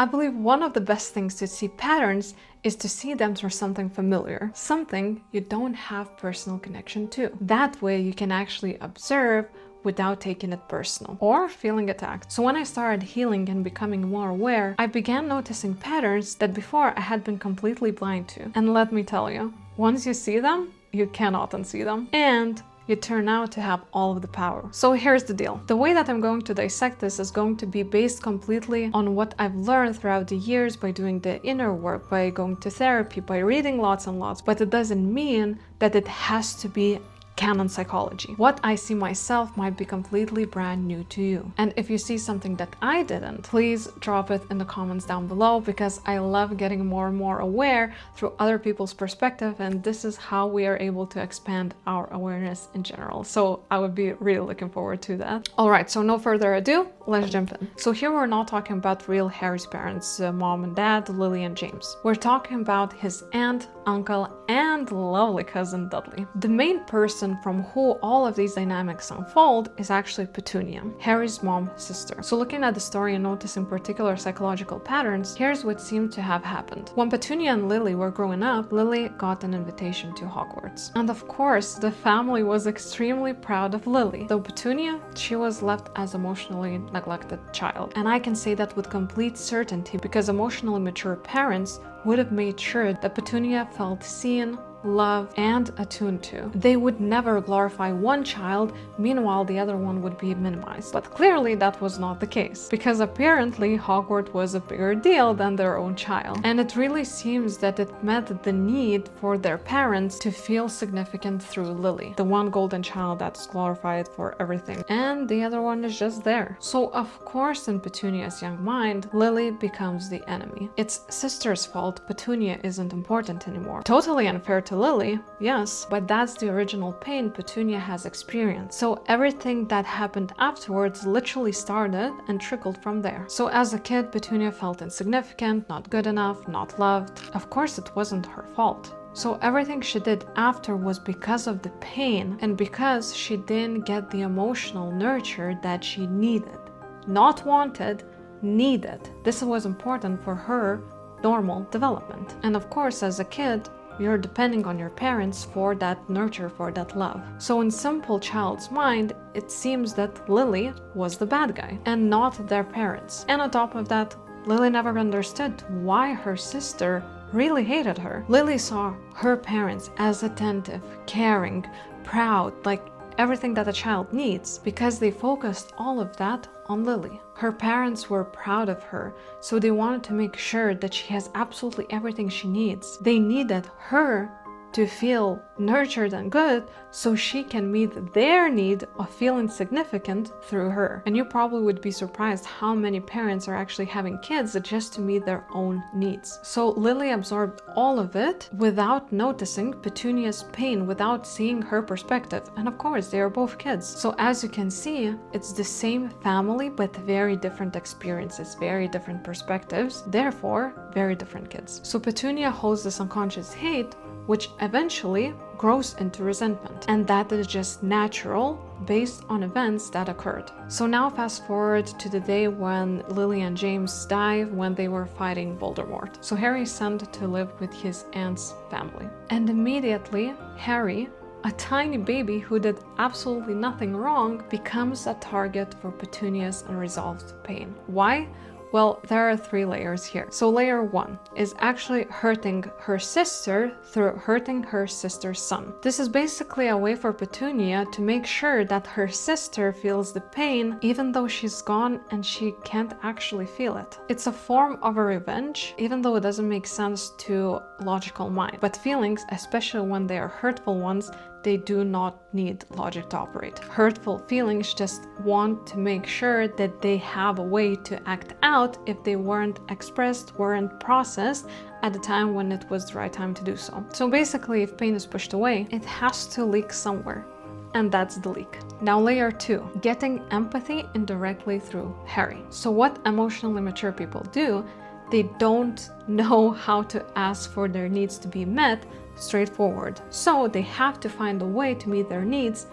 I believe one of the best things to see patterns is to see them through something familiar, something you don't have personal connection to. That way you can actually observe without taking it personal or feeling attacked. So when I started healing and becoming more aware, I began noticing patterns that before I had been completely blind to. And let me tell you, once you see them, you cannot unsee them. And you turn out to have all of the power. So here's the deal. The way that I'm going to dissect this is going to be based completely on what I've learned throughout the years by doing the inner work, by going to therapy, by reading lots and lots. But it doesn't mean that it has to be canon psychology. What I see myself might be completely brand new to you. And if you see something that I didn't, please drop it in the comments down below, because I love getting more and more aware through other people's perspective, and this is how we are able to expand our awareness in general. So I would be really looking forward to that. All right, so no further ado, let's jump in. So here we're not talking about real Harry's parents, mom and dad, Lily and James. We're talking about his aunt, uncle, and lovely cousin Dudley. The main person from who all of these dynamics unfold is actually Petunia, Harry's mom's sister. So looking at the story and noticing particular psychological patterns, here's what seemed to have happened. When Petunia and Lily were growing up, Lily got an invitation to Hogwarts. And of course, the family was extremely proud of Lily. Though Petunia, she was left as emotionally neglected child. And I can say that with complete certainty, because emotionally mature parents would have made sure that Petunia felt seen, loved, and attuned to. They would never glorify one child, meanwhile the other one would be minimized. But clearly that was not the case, because apparently Hogwarts was a bigger deal than their own child. And it really seems that it met the need for their parents to feel significant through Lily, the one golden child that's glorified for everything, and the other one is just there. So of course in Petunia's young mind, Lily becomes the enemy. It's sister's fault Petunia isn't important anymore. Totally unfair to Lily, yes, but that's the original pain Petunia has experienced. So everything that happened afterwards literally started and trickled from there. So as a kid, Petunia felt insignificant, not good enough, not loved. Of course, it wasn't her fault. So everything she did after was because of the pain and because she didn't get the emotional nurture that she needed. Not wanted, needed. This was important for her normal development. And of course, as a kid, you're depending on your parents for that nurture, for that love. So in simple child's mind, it seems that Lily was the bad guy and not their parents. And on top of that, Lily never understood why her sister really hated her. Lily saw her parents as attentive, caring, proud, like everything that a child needs, because they focused all of that on Lily. Her parents were proud of her, so they wanted to make sure that she has absolutely everything she needs. They needed her to feel nurtured and good so she can meet their need of feeling significant through her. And you probably would be surprised how many parents are actually having kids just to meet their own needs. So Lily absorbed all of it without noticing Petunia's pain, without seeing her perspective. And of course, they are both kids. So as you can see, it's the same family, but very different experiences, very different perspectives, therefore very different kids. So Petunia holds this unconscious hate, which eventually grows into resentment. And that is just natural based on events that occurred. So now fast forward to the day when Lily and James die, when they were fighting Voldemort. So Harry is sent to live with his aunt's family. And immediately, Harry, a tiny baby who did absolutely nothing wrong, becomes a target for Petunia's unresolved pain. Why? Well, there are 3 layers here. So layer 1 is actually hurting her sister through hurting her sister's son. This is basically a way for Petunia to make sure that her sister feels the pain even though she's gone and she can't actually feel it. It's a form of a revenge, even though it doesn't make sense to logical mind. But feelings, especially when they are hurtful ones, they do not need logic to operate. Hurtful feelings just want to make sure that they have a way to act out if they weren't expressed, weren't processed at the time when it was the right time to do so. So basically, if pain is pushed away, it has to leak somewhere. And that's the leak. Now layer 2, getting empathy indirectly through Harry. So what emotionally mature people do, they don't know how to ask for their needs to be met straightforward. So they have to find a way to meet their needs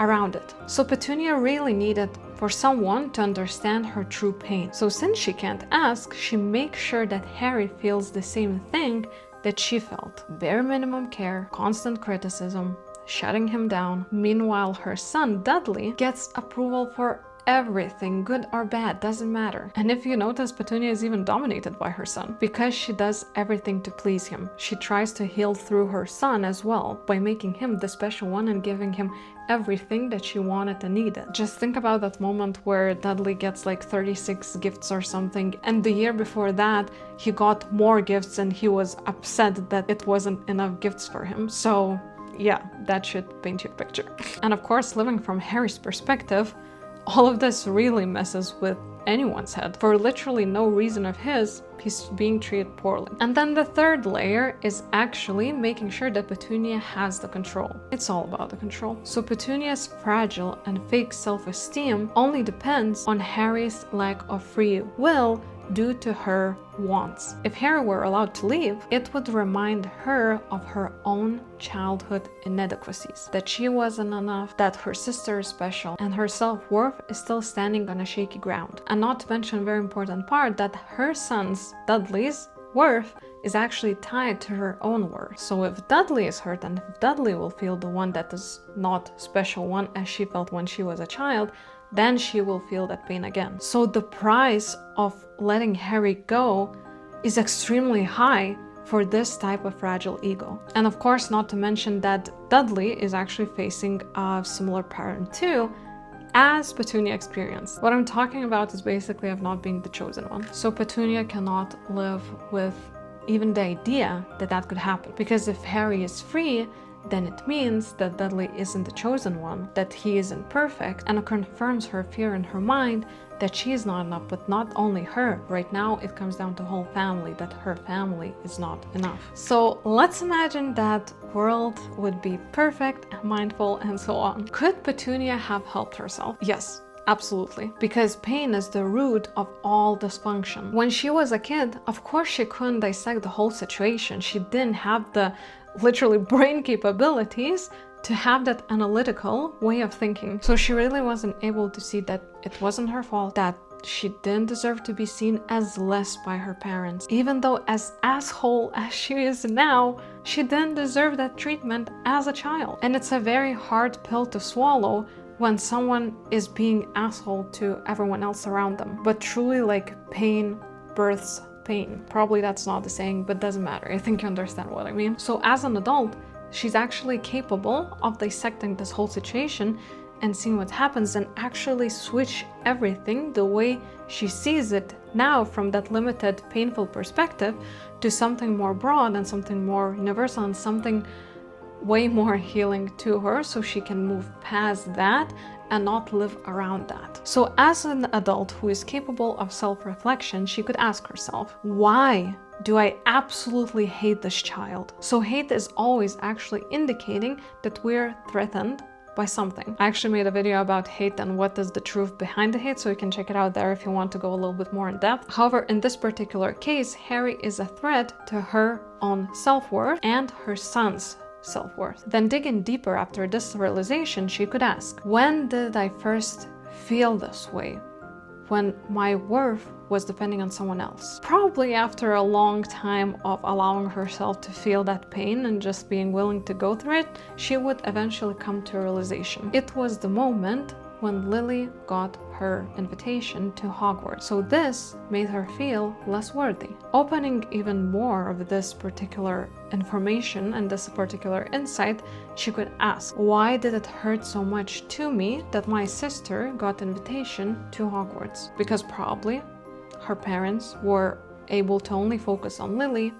around it. So Petunia really needed for someone to understand her true pain. So since she can't ask, she makes sure that Harry feels the same thing that she felt. Bare minimum care, constant criticism, shutting him down. Meanwhile, her son Dudley gets approval for everything, good or bad, doesn't matter. And if you notice, Petunia is even dominated by her son because she does everything to please him. She tries to heal through her son as well by making him the special one and giving him everything that she wanted and needed. Just think about that moment where Dudley gets like 36 gifts or something, and the year before that he got more gifts and he was upset that it wasn't enough gifts for him. So yeah, that should paint you a picture. And of course, living from Harry's perspective, all of this really messes with anyone's head. For literally no reason of his, he's being treated poorly. And then the third layer is actually making sure that Petunia has the control. It's all about the control. So Petunia's fragile and fake self-esteem only depends on Harry's lack of free will due to her wants. If Harry were allowed to leave, it would remind her of her own childhood inadequacies, that she wasn't enough, that her sister is special, and her self-worth is still standing on a shaky ground. And not to mention a very important part, that her son's, Dudley's, worth is actually tied to her own worth. So if Dudley is hurt and if Dudley will feel the one that is not special one as she felt when she was a child, then she will feel that pain again. So the price of letting Harry go is extremely high for this type of fragile ego. And of course, not to mention that Dudley is actually facing a similar pattern too, as Petunia experienced. What I'm talking about is basically of not being the chosen one. So Petunia cannot live with even the idea that that could happen. Because if Harry is free, then it means that Dudley isn't the chosen one, that he isn't perfect, and it confirms her fear in her mind that she is not enough. But not only her, right now it comes down to the whole family, that her family is not enough. So let's imagine that world would be perfect, mindful, and so on. Could Petunia have helped herself? Yes. Absolutely, because pain is the root of all dysfunction. When she was a kid, of course she couldn't dissect the whole situation. She didn't have the literally brain capabilities to have that analytical way of thinking. So she really wasn't able to see that it wasn't her fault, that she didn't deserve to be seen as less by her parents. Even though as asshole as she is now, she didn't deserve that treatment as a child. And it's a very hard pill to swallow when someone is being asshole to everyone else around them. But truly, like, pain births pain. Probably that's not the saying, but doesn't matter. I think you understand what I mean. So as an adult, she's actually capable of dissecting this whole situation and seeing what happens and actually switch everything the way she sees it now from that limited, painful perspective to something more broad and something more universal and something way more healing to her, so she can move past that and not live around that. So as an adult who is capable of self-reflection, she could ask herself, why do I absolutely hate this child? So hate is always actually indicating that we're threatened by something. I actually made a video about hate and what is the truth behind the hate, so you can check it out there if you want to go a little bit more in depth. However, in this particular case, Harry is a threat to her own self-worth and her son's self-worth. Then digging deeper after this realization, she could ask, when did I first feel this way? When my worth was depending on someone else? Probably after a long time of allowing herself to feel that pain and just being willing to go through it, she would eventually come to a realization. It was the moment when Lily got her invitation to Hogwarts. So this made her feel less worthy. Opening even more of this particular information and this particular insight, she could ask, why did it hurt so much to me that my sister got invitation to Hogwarts? Because probably her parents were able to only focus on Lily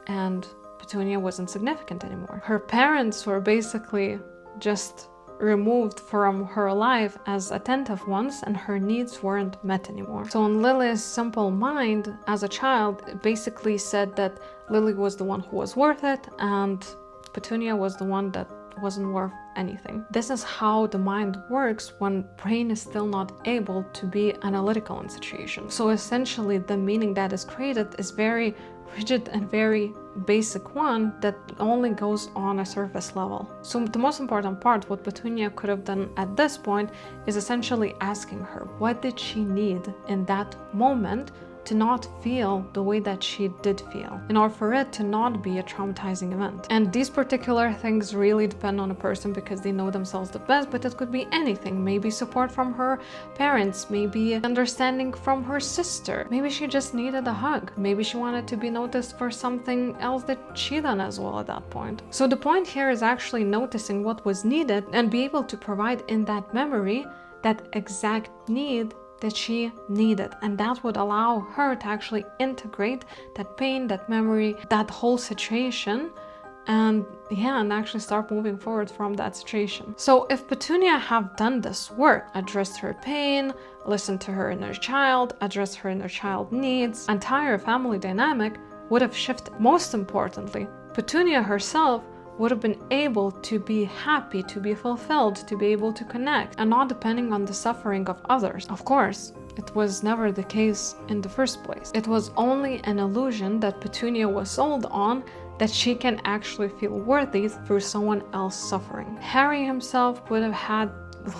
and Petunia wasn't significant anymore. Her parents were basically just removed from her life as attentive ones, and her needs weren't met anymore. So in Lily's simple mind as a child, it basically said that Lily was the one who was worth it and Petunia was the one that wasn't worth anything. This is how the mind works when brain is still not able to be analytical in situations. So essentially the meaning that is created is very rigid and very basic one that only goes on a surface level. So the most important part, what Petunia could have done at this point, is essentially asking her, what did she need in that moment to not feel the way that she did feel, in order for it to not be a traumatizing event. And these particular things really depend on a person because they know themselves the best, but it could be anything. Maybe support from her parents, maybe understanding from her sister, maybe she just needed a hug, maybe she wanted to be noticed for something else that she done as well at that point. So the point here is actually noticing what was needed and be able to provide in that memory that exact need that she needed, and that would allow her to actually integrate that pain, that memory, that whole situation, and actually start moving forward from that situation. So if Petunia have done this work, addressed her pain, listened to her inner child, addressed her inner child needs, entire family dynamic would have shifted. Most importantly, Petunia herself would have been able to be happy, to be fulfilled, to be able to connect, and not depending on the suffering of others. Of course, it was never the case in the first place. It was only an illusion that Petunia was sold on, that she can actually feel worthy through someone else suffering. Harry himself would have had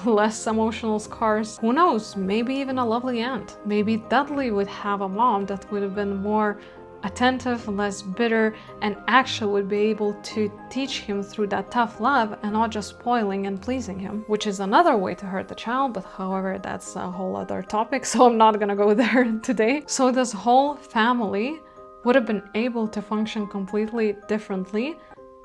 less emotional scars. Who knows, maybe even a lovely aunt. Maybe Dudley would have a mom that would have been more attentive, less bitter, and actually would be able to teach him through that tough love and not just spoiling and pleasing him, which is another way to hurt the child, but however, that's a whole other topic, so I'm not gonna go there today. So this whole family would have been able to function completely differently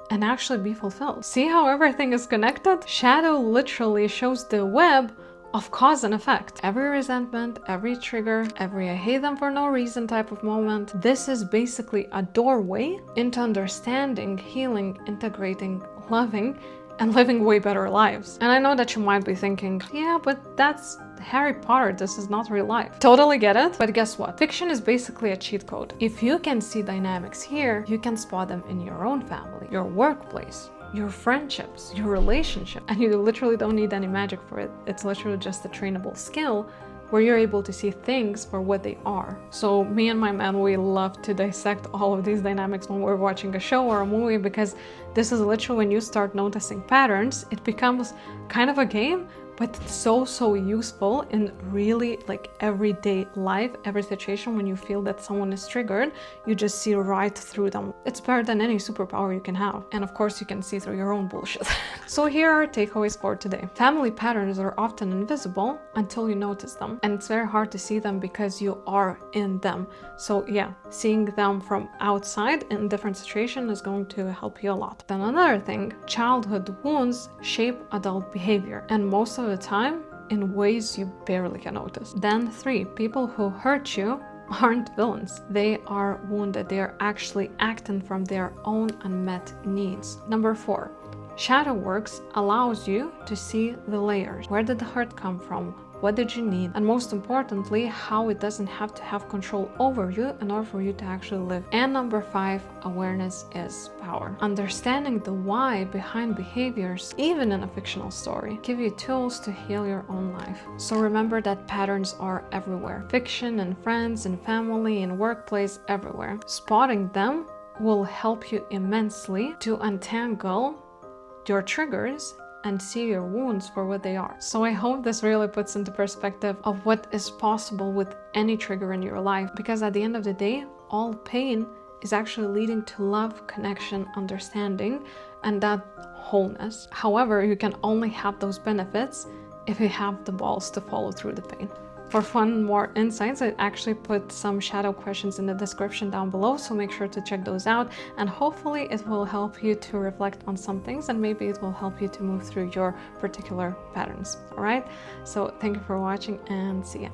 and actually be fulfilled. See how everything is connected? Shadow literally shows the web of cause and effect. Every resentment, every trigger, every I hate them for no reason type of moment, this is basically a doorway into understanding, healing, integrating, loving, and living way better lives. And I know that you might be thinking, yeah, but that's Harry Potter, this is not real life. Totally get it, but guess what? Fiction is basically a cheat code. If you can see dynamics here, you can spot them in your own family, your workplace, your friendships, your relationship, and you literally don't need any magic for it. It's literally just a trainable skill where you're able to see things for what they are. So me and my man, we love to dissect all of these dynamics when we're watching a show or a movie, because this is literally when you start noticing patterns, it becomes kind of a game, but it's so useful in really like everyday life, every situation. When you feel that someone is triggered, you just see right through them. It's better than any superpower you can have. And of course you can see through your own bullshit. So here are takeaways for today. Family patterns are often invisible until you notice them. And it's very hard to see them because you are in them. So yeah, seeing them from outside in different situations is going to help you a lot. Then another thing, childhood wounds shape adult behavior. And most of the time in ways you barely can notice. Then 3, people who hurt you aren't villains. They are wounded. They are actually acting from their own unmet needs. Number 4, shadow works allows you to see the layers. Where did the hurt come from? What did you need? And most importantly, how it doesn't have to have control over you in order for you to actually live. And number 5, awareness is power. Understanding the why behind behaviors, even in a fictional story, give you tools to heal your own life. So remember that patterns are everywhere. Fiction and friends and family and workplace, everywhere. Spotting them will help you immensely to untangle your triggers and see your wounds for what they are. So I hope this really puts into perspective of what is possible with any trigger in your life, because at the end of the day, all pain is actually leading to love, connection, understanding, and that wholeness. However, you can only have those benefits if you have the balls to follow through the pain. For fun, more insights, I actually put some shadow questions in the description down below, so make sure to check those out, and hopefully it will help you to reflect on some things, and maybe it will help you to move through your particular patterns. All right, so thank you for watching and see ya.